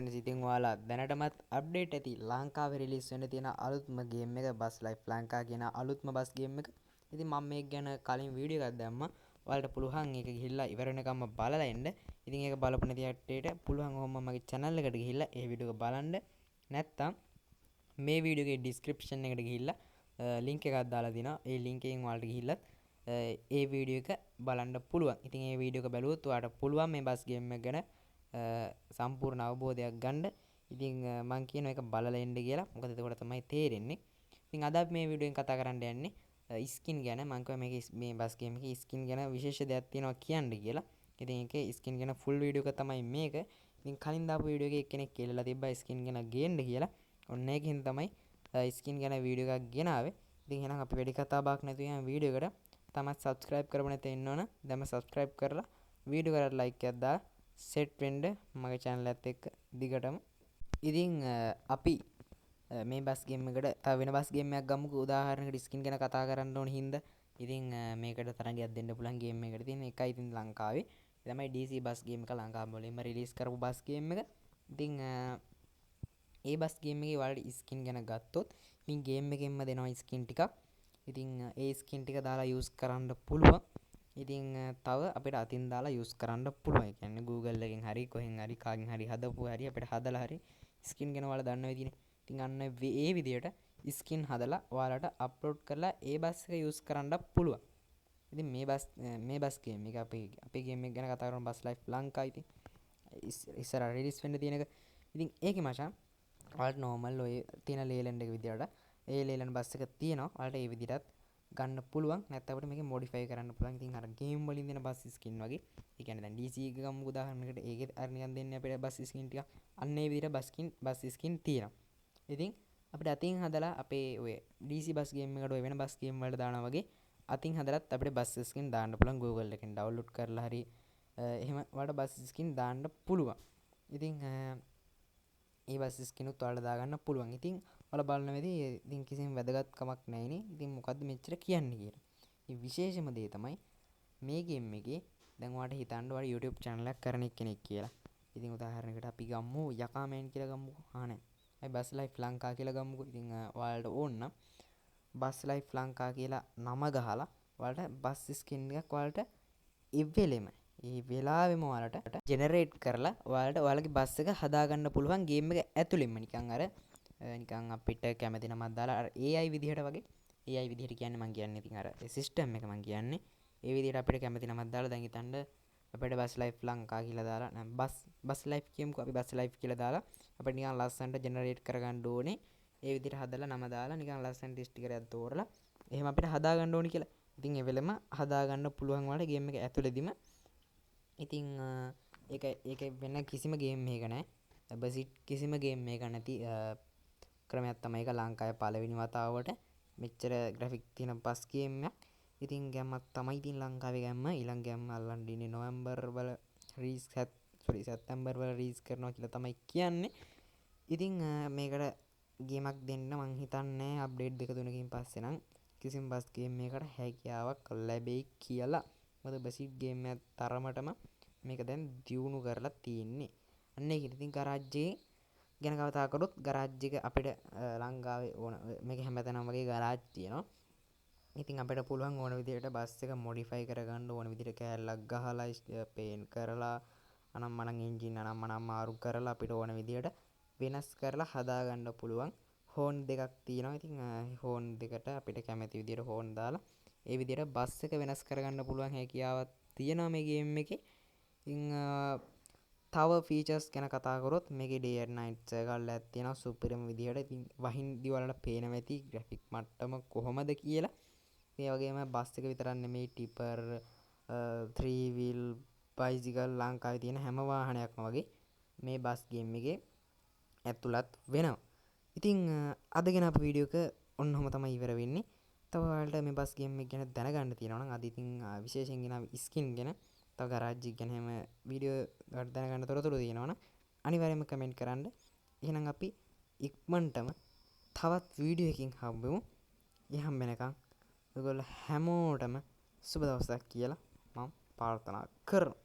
friends, ඉතින් ඔයාලා දැනටමත් අප්ඩේට් ඇති ලංකාවේ රිලීස් වෙන්න තියෙන අලුත්ම ගේම් එක බස් ලයිෆ් ලංකා කියන අලුත්ම බස් ගේම් එක. ඉතින් මම මේක ගැන කලින් වීඩියෝ එකක් දැම්මා. ඔයාලට පුළුවන් ඒක ගිහිල්ලා ඉවර වෙනකම්ම බලලා එන්න. ඉතින් ඒක බලපු නැති කට්ටියට පුළුවන් ඔහොම මගේ channel එකට ගිහිල්ලා ඒ වීඩියෝ එක බලන්න. නැත්තම් මේ වීඩියෝ එකේ description එකට ගිහිල්ලා link එකක් දාලා දිනවා. ඒ link එකෙන් ඔයාලට ගිහිල්ලා ඒ වීඩියෝ එක බලන්න පුළුවන්. ඉතින් ඒ වීඩියෝ එක බැලුවොත් ඔයාලට පුළුවන් මේ බස් ගේම් එක ගැන සම්පූර්ණ අවබෝධයක් ගන්න. ඉතින් මම කියන එක බලලා එන්න කියලා. මොකද එතකොට තමයි තේරෙන්නේ. ඉතින් අද අපි මේ වීඩියෝෙන් කතා කරන්න යන්නේ ස්කින් ගැන. මම කිව්වා මේ බස් ගේම් එකේ ස්කින් ගැන විශේෂ දෙයක් තියෙනවා කියන්න කියලා. ඉතින් ඒකේ ස්කින් ගැන ෆුල් වීඩියෝ එක තමයි මේක. ඉතින් කලින් දාපු වීඩියෝ එකේ එක්කෙනෙක් කියලා තිබ්බා ස්කින් ගැන ගේන්න කියලා. ඔන්න ඒකෙන් තමයි ස්කින් ගැන වීඩියෝ එකක් ගෙනාවේ. ඉතින් එහෙනම් අපි වැඩි කතා බහක් නැතුව යන වීඩියෝ එකට. තමත් subscribe කරපු නැත්නම් ඉන්න ඕන. දැන්ම subscribe කරලා වීඩියෝ එකට like එකක් දාලා set වෙන්න මගේ channel එකත් එක්ක දිගටම. ඉතින් අපි මේ බස් ගේම් එකට තව වෙන බස් ගේම් එකක් ගමුකෝ. උදාහරණයකට ස්කින් ගැන කතා කරන්න ඕන හින්දා. ඉතින් මේකට තරගයක් දෙන්න පුළුවන් ගේම් එකකට තියෙන එකයි ඉතින් ලංකාවේ. ඒ තමයි DC බස් ගේම් එක ලංකාව මුලින්ම රිලීස් කරපු බස් ගේම් එක. ඉතින් ඒ බස් ගේම් එකේ ඔයාලට ස්කින් ගැන ගත්තොත් ඉතින් ගේම් එකෙන්ම දෙනවා ස්කින් ටිකක්. ඉතින් ඒ ස්කින් ටික දාලා යූස් කරන්න පුළුවන්. ඉතින් තව අපිට අතින් දාලා යූස් කරන්න පුළුවන්. ඒ කියන්නේ Google එකෙන් හරි කොහෙන් හරි කාගෙන් හරි හදපු හරි අපිට හදලා හරි ස්කින් ගැන ඔයාලා දන්න විදිහනේ. ඉතින් අන්න ඒ විදිහට ස්කින් හදලා ඔයාලට අප්ලෝඩ් කරලා ඒ බස් එක යූස් කරන්න පුළුවන්. ඉතින් මේ බස් ගේම් එක අපේ ගේම් එක ගැන කතා කරමු. බස් ලයිෆ් ලංකා ඉතින් ඉස්සර රිලීස් වෙන්න තියෙන එක. ඉතින් ඒකේ මචං ඔයාලට normal ඔය තියෙන ලේලන්ඩ් එක විදිහට ඒ ලේලන්ඩ් බස් එක තියෙනවා. ඔයාලට ඒ විදිහටත් ගන්න පුළුවන්. නැත්නම් අපිට මේක modify කරන්න පුළුවන්. ඉතින් අර ගේම් වලින් දෙන බස් ස්කින් වගේ. ඒ කියන්නේ දැන් DC එක ගමු උදාහරණයකට. ඒකේ අර නිකන් දෙන්නේ අපිට බස් ස්කින් ටික. අන්න ඒ විදිහට බස් ස්කින් තියෙනවා. ඉතින් අපිට අතින් හදලා අපේ ඔය DC බස් ගේම් එකට ඔය වෙන බස් ගේම් වලට දානවා වගේ අතින් හදලත් අපිට බස් ස්කින් දාන්න පුළුවන්. Google එකෙන් download කරලා හරි එහෙම වලට බස් ස්කින් දාන්න පුළුවන්. ඉතින් ඒ බස් ස්කින් උත් ඔයාලට දාගන්න පුළුවන්. ඉතින් ඔයාලා බලන වෙදී ඉතින් කිසිම වැදගත්කමක් නැයිනේ. ඉතින් මොකද්ද මෙච්චර කියන්නේ කියලා. ඉතින් විශේෂම දේ තමයි මේ ගේම් එකේ දැන් ඔයාලට හිතන්න ඔයාලා YouTube channel එකක් කරන කෙනෙක් කියලා. ඉතින් උදාහරණයකට අපි ගමු යකාමෑන් කියලා ගමුකෝ. නෑ. අපි බස් ලයිෆ් ලංකා කියලා ගමුකෝ. ඉතින් ඔයාලට ඕන නම් බස් ලයිෆ් ලංකා කියලා නම ගහලා ඔයාලට බස් ස්කින් එකක් ඔයාලට ඉවෙලෙම ඒ වෙලාවෙම ඔයාලට ජෙනරේට් කරලා ඔයාලගේ බස් එක හදාගන්න පුළුවන් ගේම් එක ඇතුළෙන්ම නිකන් අපිට කැමති නමක් දාලා අර AI විදිහට වගේ AI විදිහට කියන්නේ මම කියන්නේ ඉතින් අර සිස්ටම් එක මම කියන්නේ ඒ විදිහට අපිට කැමති නමක් දාලා දැන් හිතන්න අපිට බස් ලයිෆ් ලංකා කියලා දාලා නම් බස් ලයිෆ් කියමුකෝ අපි බස් ලයිෆ් කියලා දාලා අපිට නිකන් ලස්සනට ජෙනරේට් කරගන්න ඕනේ ඒ විදිහට හදලා නම දාලා නිකන් ලස්සනට ස්ටිකරයක් තෝරලා එහෙම අපිට හදාගන්න ඕනේ කියලා. ඉතින් ඒ වෙලෙම හදාගන්න පුළුවන් වල ගේම් එක ඇතුළේදීම. ඉතින් ඒක වෙන කිසිම ගේම් එකක නැහැ. බසිට් කිසිම ගේම් එකක නැති ක්‍රමයක් තමයි ඒක ලංකාවේ පළවෙනි වතාවට මෙච්චර ග්‍රැෆික් තියෙන බස් ගේම් එකක්. ඉතින් ගැම්මක් තමයි ඉතින් ලංකාවේ ගැම්ම. ඊළඟ ගැම්ම අල්ලන්න ඉන්නේ නොවැම්බර් වල සැප්තැම්බර් වල රිලීස් කරනවා කියලා තමයි කියන්නේ. ඉතින් මේකට ගේමක් දෙන්න මං හිතන්නේ අප්ඩේට් දෙක තුනකින් පස්සේ නම් කිසිම බස් ගේම් එකකට හැකියාවක් ලැබෙයි කියලා. මොකද බසිට් ගේම් එකක් තරමටම මේක දැන් දියුණු කරලා තියෙන්නේ. අන්න ඒක ඉතින් ගරාජ් එකේ ගැන කතා කරොත් ගරාජ් එක අපිට ලංකාවේ ඕන මේක හැමතැනම වගේ ගරාජ් තියෙනවා. ඉතින් අපිට පුළුවන් ඕන විදිහට බස් එක මොඩිෆයි කරගන්න ඕන විදිහට කෑල්ලක් ගහලා පේන් කරලා අනම්මනම් එන්ජින් අනම්මනම් මාරු කරලා අපිට ඕන විදිහට වෙනස් කරලා හදාගන්න පුළුවන්. හෝන් දෙකක් තියෙනවා. ඉතින් හෝන් දෙකට අපිට කැමති විදිහට හෝන් දාලා ඒ විදිහට බස් එක වෙනස් කරගන්න පුළුවන් හැකියාවක් තියෙනවා මේ ගේම් එකේ. ඉතින් තව ෆීචර්ස් ගැන කතා කරොත් මේකේ day and night සර්කල්යක් තියෙනවා සුපිරම විදිහට. ඉතින් වහින්දි වලට පේනවා ඇති ග්‍රැෆික් මට්ටම කොහොමද කියලා. ඒ වගේම බස් එක විතරක් නෙමෙයි ටිපර් 3 wheel bicycle ලංකාවේ තියෙන හැම වාහනයක්ම වගේ මේ බස් ගේම් එකේ ඇතුළත් වෙනවා. ඉතින් අද ගෙන අපේ වීඩියෝ එක ඔන්නෝම තමයි ඉවර වෙන්නේ. තව ඔයාලට මේ බස් ගේම් එක ගැන දැනගන්න තියෙනවා නම් අද ඉතින් විශේෂයෙන් ගෙන ස්කින් ගැන තව ගරාජ් එක ගැන හැම වීඩියෝ වලට දැනගන්න තොරතුරු තියෙනවා නම් අනිවාර්යයෙන්ම කමෙන්ට් කරන්න. එහෙනම් අපි ඉක්මනටම තවත් වීඩියෝ එකකින් හම්බෙමු. යහම් වෙනකන් ඔයගොල්ලෝ හැමෝටම සුබ දවසක් කියලා මම ප්‍රාර්ථනා කරනවා.